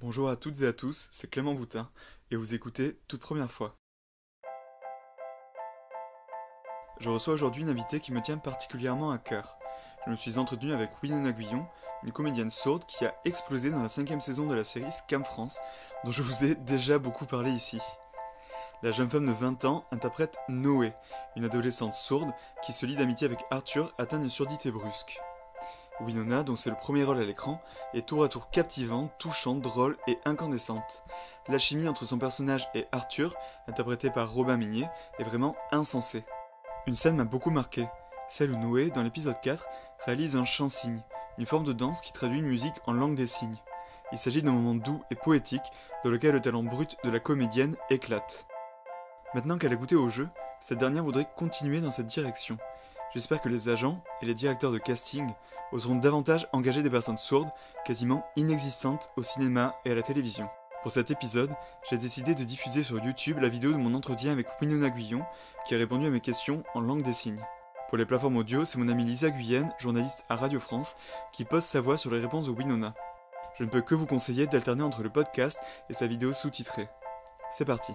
Bonjour à toutes et à tous, c'est Clément Boutin et vous écoutez Toute Première Fois. Je reçois aujourd'hui une invitée qui me tient particulièrement à cœur. Je me suis entretenu avec Winona Guyon, une comédienne sourde qui a explosé dans la 5e saison de la série Scam France, dont je vous ai déjà beaucoup parlé ici. La jeune femme de 20 ans interprète Noé, une adolescente sourde qui se lie d'amitié avec Arthur atteint d'une surdité brusque. Winona, dont c'est le premier rôle à l'écran, est tour à tour captivante, touchante, drôle et incandescente. La chimie entre son personnage et Arthur, interprété par Robin Mignet, est vraiment insensée. Une scène m'a beaucoup marqué, celle où Noé, dans l'épisode 4, réalise un chant-signe, une forme de danse qui traduit une musique en langue des signes. Il s'agit d'un moment doux et poétique dans lequel le talent brut de la comédienne éclate. Maintenant qu'elle a goûté au jeu, cette dernière voudrait continuer dans cette direction. J'espère que les agents et les directeurs de casting oseront davantage engager des personnes sourdes, quasiment inexistantes au cinéma et à la télévision. Pour cet épisode, j'ai décidé de diffuser sur YouTube la vidéo de mon entretien avec Winona Guyon, qui a répondu à mes questions en langue des signes. Pour les plateformes audio, c'est mon amie Lisa Guyenne, journaliste à Radio France, qui pose sa voix sur les réponses de Winona. Je ne peux que vous conseiller d'alterner entre le podcast et sa vidéo sous-titrée. C'est parti.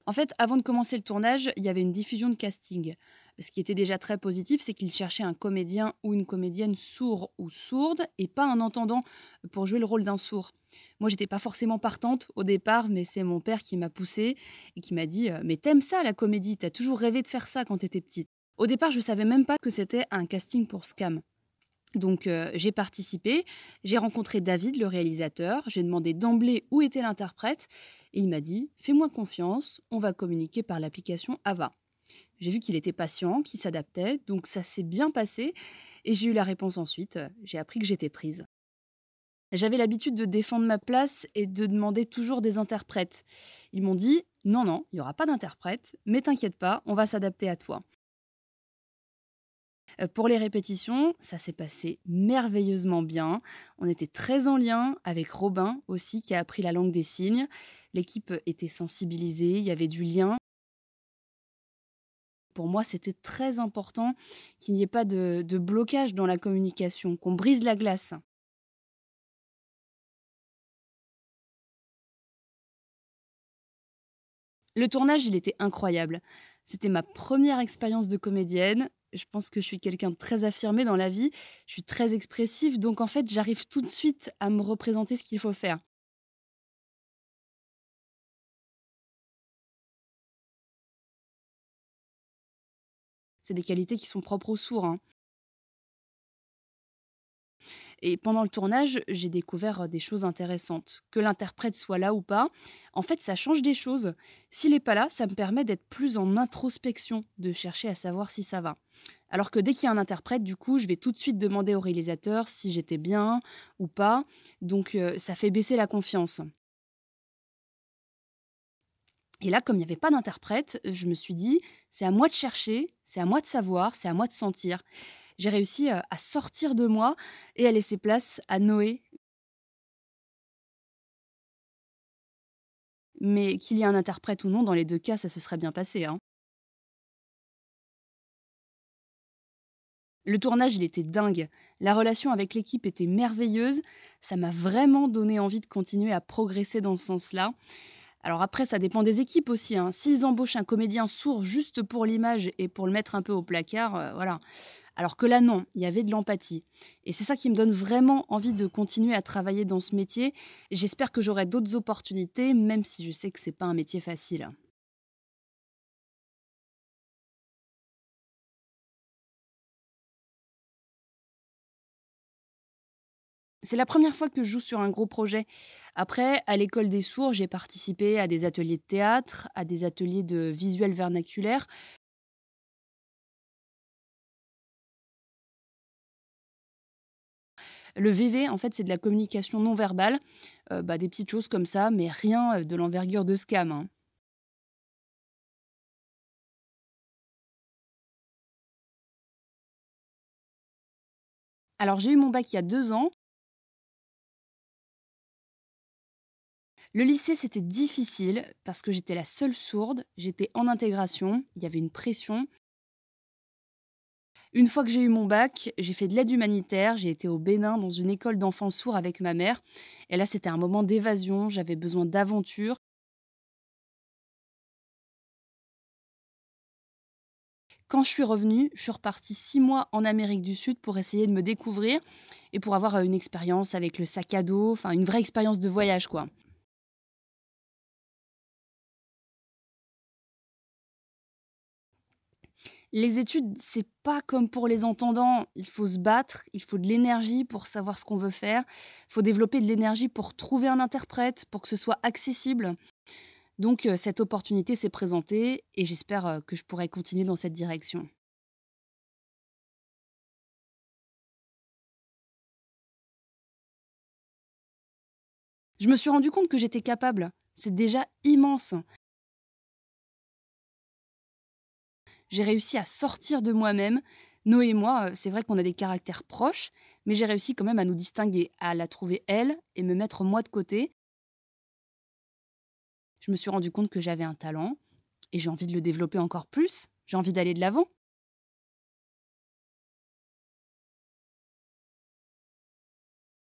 En fait, avant de commencer le tournage, il y avait une diffusion de casting. Ce qui était déjà très positif, c'est qu'ils cherchaient un comédien ou une comédienne sourd ou sourde et pas un entendant pour jouer le rôle d'un sourd. Moi, j'étais pas forcément partante au départ, mais c'est mon père qui m'a poussée et qui m'a dit Mais t'aimes ça, la comédie? T'as toujours rêvé de faire ça quand t'étais petite. Au départ, je savais même pas que c'était un casting pour Scam. Donc j'ai participé, j'ai rencontré David, le réalisateur, j'ai demandé d'emblée où était l'interprète, et il m'a dit « Fais-moi confiance, on va communiquer par l'application Ava ». J'ai vu qu'il était patient, qu'il s'adaptait, donc ça s'est bien passé, et j'ai eu la réponse ensuite, j'ai appris que j'étais prise. J'avais l'habitude de défendre ma place et de demander toujours des interprètes. Ils m'ont dit « Non, non, il n'y aura pas d'interprète, mais t'inquiète pas, on va s'adapter à toi ». Pour les répétitions, ça s'est passé merveilleusement bien. On était très en lien avec Robin aussi, qui a appris la langue des signes. L'équipe était sensibilisée, il y avait du lien. Pour moi, c'était très important qu'il n'y ait pas de blocage dans la communication, qu'on brise la glace. Le tournage, il était incroyable. C'était ma première expérience de comédienne. Je pense que je suis quelqu'un de très affirmé dans la vie. Je suis très expressive, donc en fait, j'arrive tout de suite à me représenter ce qu'il faut faire. C'est des qualités qui sont propres aux sourds, hein. Et pendant le tournage, j'ai découvert des choses intéressantes. Que l'interprète soit là ou pas, en fait, ça change des choses. S'il n'est pas là, ça me permet d'être plus en introspection, de chercher à savoir si ça va. Alors que dès qu'il y a un interprète, du coup, je vais tout de suite demander au réalisateur si j'étais bien ou pas. Donc, ça fait baisser la confiance. Et là, comme il n'y avait pas d'interprète, je me suis dit, c'est à moi de chercher, c'est à moi de savoir, c'est à moi de sentir. J'ai réussi à sortir de moi et à laisser place à Noé. Mais qu'il y ait un interprète ou non, dans les 2 cas, ça se serait bien passé, hein. Le tournage, il était dingue. La relation avec l'équipe était merveilleuse. Ça m'a vraiment donné envie de continuer à progresser dans ce sens-là. Alors après, ça dépend des équipes aussi, hein. S'ils embauchent un comédien sourd juste pour l'image et pour le mettre un peu au placard, voilà. Alors que là, non, il y avait de l'empathie. Et c'est ça qui me donne vraiment envie de continuer à travailler dans ce métier. Et j'espère que j'aurai d'autres opportunités, même si je sais que c'est pas un métier facile. C'est la première fois que je joue sur un gros projet. Après, à l'école des sourds, j'ai participé à des ateliers de théâtre, à des ateliers de visuel vernaculaire. Le VV, en fait, c'est de la communication non verbale, des petites choses comme ça, mais rien de l'envergure de Scam, hein. Alors, j'ai eu mon bac il y a 2 ans. Le lycée, c'était difficile parce que j'étais la seule sourde, j'étais en intégration, il y avait une pression. Une fois que j'ai eu mon bac, j'ai fait de l'aide humanitaire, j'ai été au Bénin dans une école d'enfants sourds avec ma mère. Et là, c'était un moment d'évasion, j'avais besoin d'aventure. Quand je suis revenue, je suis repartie 6 mois en Amérique du Sud pour essayer de me découvrir et pour avoir, une expérience avec le sac à dos, enfin une vraie expérience de voyage, quoi. Les études, c'est pas comme pour les entendants, il faut se battre, il faut de l'énergie pour savoir ce qu'on veut faire, il faut développer de l'énergie pour trouver un interprète, pour que ce soit accessible. Donc cette opportunité s'est présentée et j'espère, que je pourrai continuer dans cette direction. Je me suis rendu compte que j'étais capable, c'est déjà immense. J'ai réussi à sortir de moi-même. Noé et moi, c'est vrai qu'on a des caractères proches, mais j'ai réussi quand même à nous distinguer, à la trouver elle et me mettre moi de côté. Je me suis rendu compte que j'avais un talent et j'ai envie de le développer encore plus. J'ai envie d'aller de l'avant.